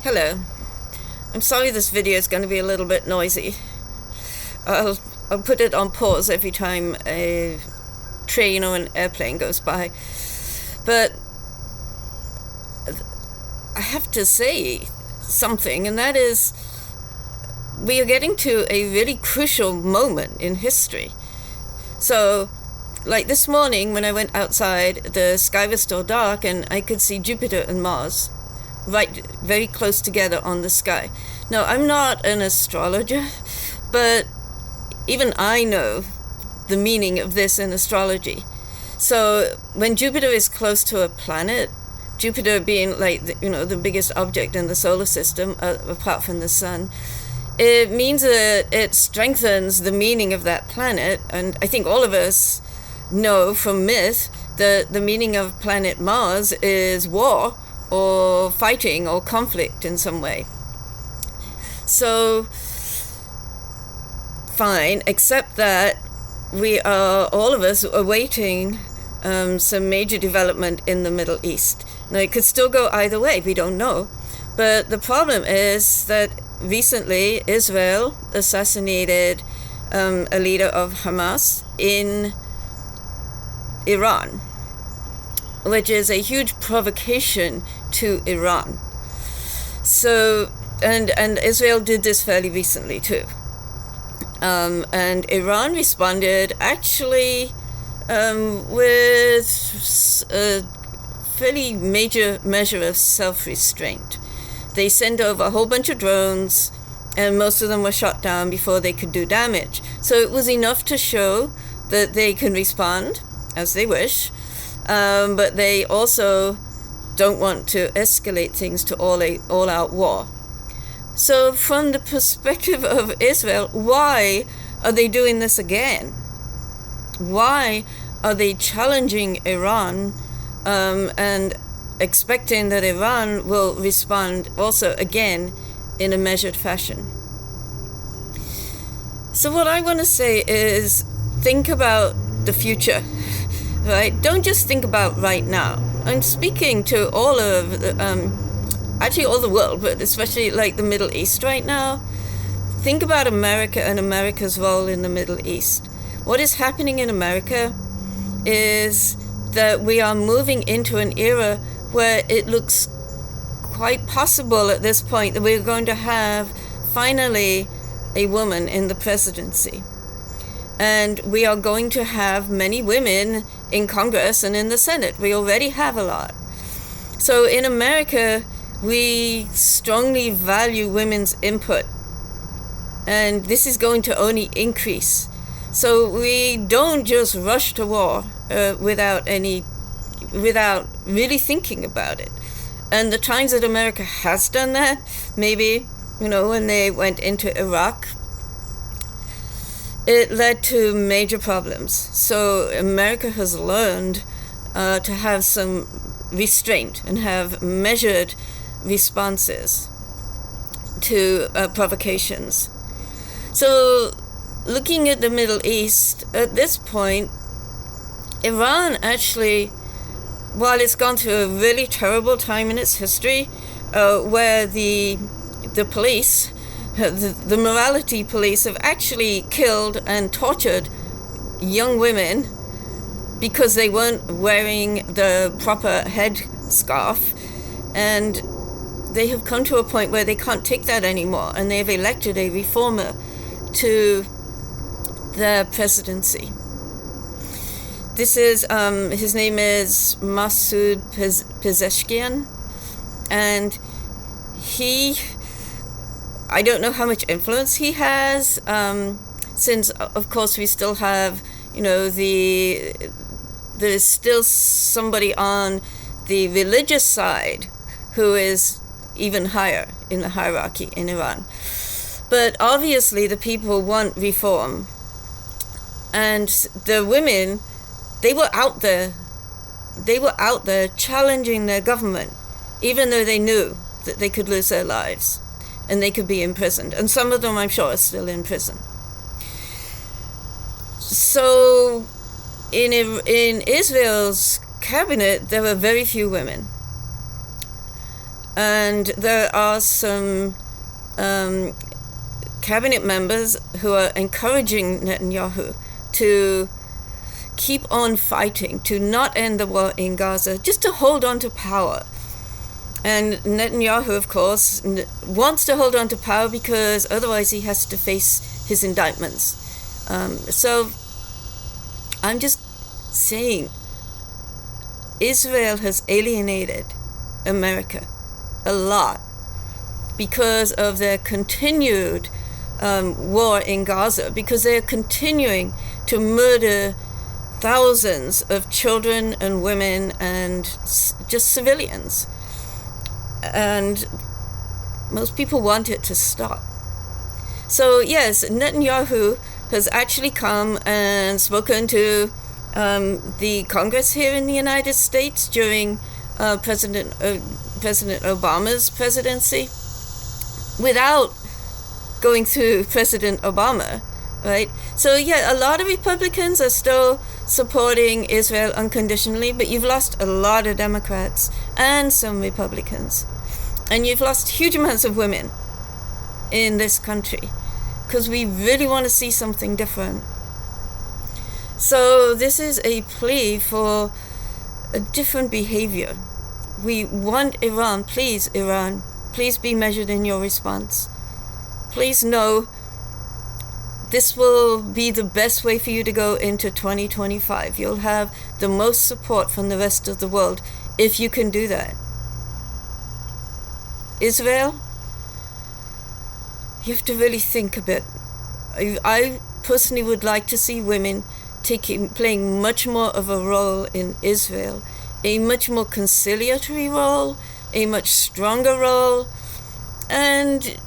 Hello. I'm sorry this video is going to be a little bit noisy. I'll put it on pause every time a train or an airplane goes by. But I have to say something, and that is we are getting to a really crucial moment in history. So, like this morning when I went outside, the sky was still dark and I could see Jupiter and Mars right very close together on the sky. Now, I'm not an astrologer, but even I know the meaning of this in astrology. So when Jupiter is close to a planet, Jupiter being like the biggest object in the solar system apart from the sun, it means that it strengthens the meaning of that planet. And I think all of us know from myth that the meaning of planet Mars is war or fighting or conflict in some way. So, fine, except that we are, all of us, awaiting some major development in the Middle East. Now, it could still go either way, we don't know. But the problem is that recently Israel assassinated a leader of Hamas in Iran, which is a huge provocation to Iran. So, and Israel did this fairly recently too. And Iran responded actually with a fairly major measure of self-restraint. They sent over a whole bunch of drones, and most of them were shot down before they could do damage. So it was enough to show that they can respond as they wish, but they also don't want to escalate things to all-out war. So from the perspective of Israel, why are they doing this again? Why are they challenging Iran and expecting that Iran will respond also again in a measured fashion? So what I want to say is think about the future, right? Don't just think about right now. I'm speaking to all of actually all the world, but especially like the Middle East right now. Think about America and America's role in the Middle East. What is happening in America is that we are moving into an era where it looks quite possible at this point that we're going to have finally a woman in the presidency. And we are going to have many women in Congress and in the Senate. We already have a lot. So in America, we strongly value women's input, and this is going to only increase. So we don't just rush to war without really thinking about it. And the times that America has done that, maybe, when they went into Iraq, it led to major problems. So America has learned to have some restraint and have measured responses to provocations. So looking at the Middle East, at this point, Iran actually, while it's gone through a really terrible time in its history, where the police, the morality police, have actually killed and tortured young women because they weren't wearing the proper headscarf, and they have come to a point where they can't take that anymore, and they've elected a reformer to their presidency. This is, his name is Masoud Pezeshkian, and I don't know how much influence he has, since, of course, we still have, there's still somebody on the religious side who is even higher in the hierarchy in Iran. But obviously the people want reform. And the women, they were out there challenging their government, even though they knew that they could lose their lives and they could be imprisoned. And some of them, I'm sure, are still in prison. So in Israel's cabinet, there were very few women. And there are some cabinet members who are encouraging Netanyahu to keep on fighting, to not end the war in Gaza, just to hold on to power. And Netanyahu, of course, wants to hold on to power because otherwise he has to face his indictments. So I'm just saying, Israel has alienated America a lot because of their continued war in Gaza, because they're continuing to murder thousands of children and women and just civilians. And most people want it to stop. So yes, Netanyahu has actually come and spoken to the Congress here in the United States during President Obama's presidency, without going through President Obama, right? So yeah, a lot of Republicans are still supporting Israel unconditionally, but you've lost a lot of Democrats and some Republicans. And you've lost huge amounts of women in this country because we really want to see something different. So this is a plea for a different behavior. We want Iran, please be measured in your response. Please know this will be the best way for you to go into 2025. You'll have the most support from the rest of the world if you can do that. Israel, you have to really think a bit. I personally would like to see women playing much more of a role in Israel, a much more conciliatory role, a much stronger role, and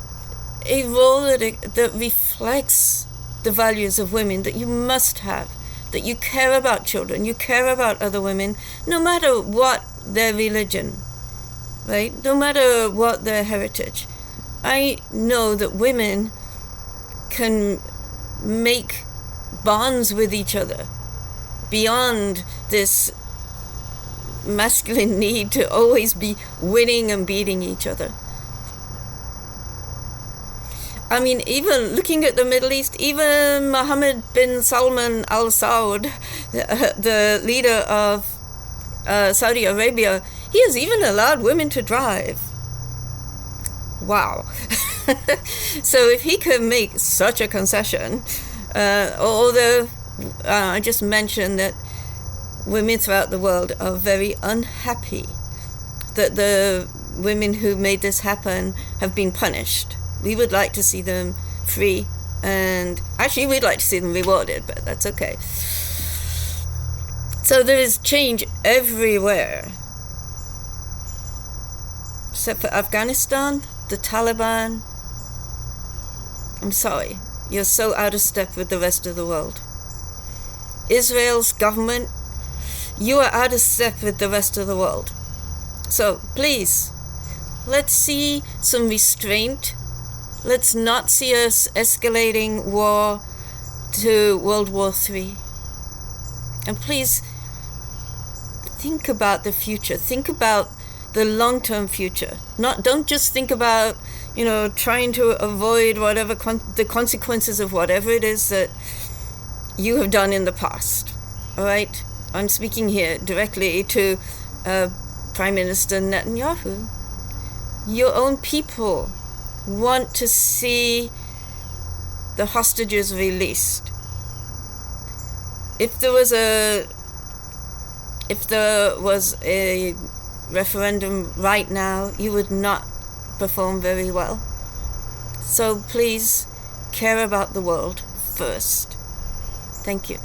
a role that reflects the values of women that you must have, that you care about children, you care about other women, no matter what their religion, right? No matter what their heritage. I know that women can make bonds with each other beyond this masculine need to always be winning and beating each other. I mean, even looking at the Middle East, even Mohammed bin Salman Al Saud, the leader of Saudi Arabia, he has even allowed women to drive. Wow. So if he can make such a concession, although I just mentioned that women throughout the world are very unhappy that the women who made this happen have been punished. We would like to see them free, and actually we'd like to see them rewarded, but that's okay. So there is change everywhere, except for Afghanistan, the Taliban. I'm sorry, you're so out of step with the rest of the world. Israel's government, you are out of step with the rest of the world. So please, let's see some restraint. Let's not see us escalating war to World War III. And please think about the future. Think about the long-term future. Don't just think about, trying to avoid whatever the consequences of whatever it is that you have done in the past. All right? I'm speaking here directly to Prime Minister Netanyahu. Your own people want to see the hostages released. If there was a referendum right now, you would not perform very well. So please care about the world first. Thank you.